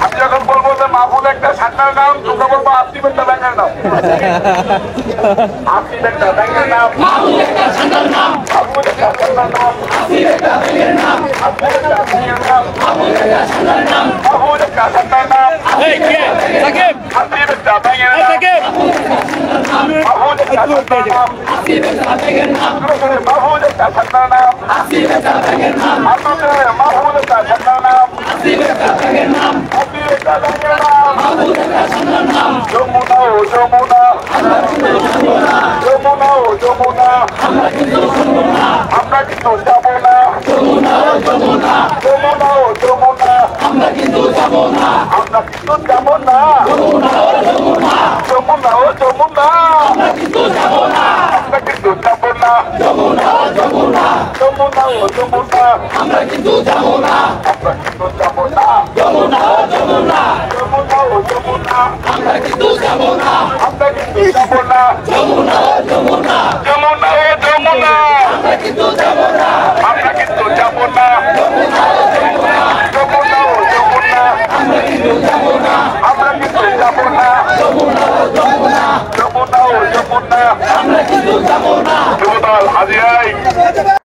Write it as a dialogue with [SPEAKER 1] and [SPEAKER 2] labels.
[SPEAKER 1] আমি যখন বলবো যে মাহফুজ একটা সান্নার নাম, তোকে বলবো আসিফ একটা ব্যাংকের নাম। আসিফ একটা ব্যাংকের নাম, মাহফুজ একটা সান্নার নাম, মাহফুজ একটা সান্নার নাম, আসিফ একটা ব্যাংকের নাম, মাহফুজ একটা ব্যাংকের নাম, মাহফুজ একটা সান্নার নাম, মাহফুজ একটা সান্নার নাম। এই কে সাকিব, আসিফ একটা ব্যাংকের নাম, সাকিব মাহফুজ একটা সান্নার নাম, আসিফ একটা ব্যাংকের নাম, মাহফুজ একটা সান্নার নাম, আসিফ একটা ব্যাংকের নাম, মাহফুজ একটা সান্নার নাম, আসিফ একটা ব্যাংকের নাম, আসিফ একটা ব্যাংকের নাম, মাহফুজ একটা সান্নার নাম। যমুনা ও যমুনা, যমুনা ও যমুনা, আমরা কিন্তু যাবো না, যমুনা ও যমুনা, যমুনা ও যমুনা, আমরা কিন্তু যাবো না, আমরা কিন্তু যাবো না, যমুনা ও যমুনা, যমুনা ও যমুনা, আমরা কিন্তু যাবো না, আমরা কিন্তু যাবো না, যমুনা ও যমুনা, যমুনা ও যমুনা, আমরা কিন্তু যাবো না, আমরা কিন্তু যাবো না, যমুনা ও যমুনা, যমুনা ও যমুনা, আমরা কিন্তু যাবো না, আমরা কিন্তু যাবো না, যমুনা ও যমুনা, যমুনা ও যমুনা, আমরা কিন্তু যাবো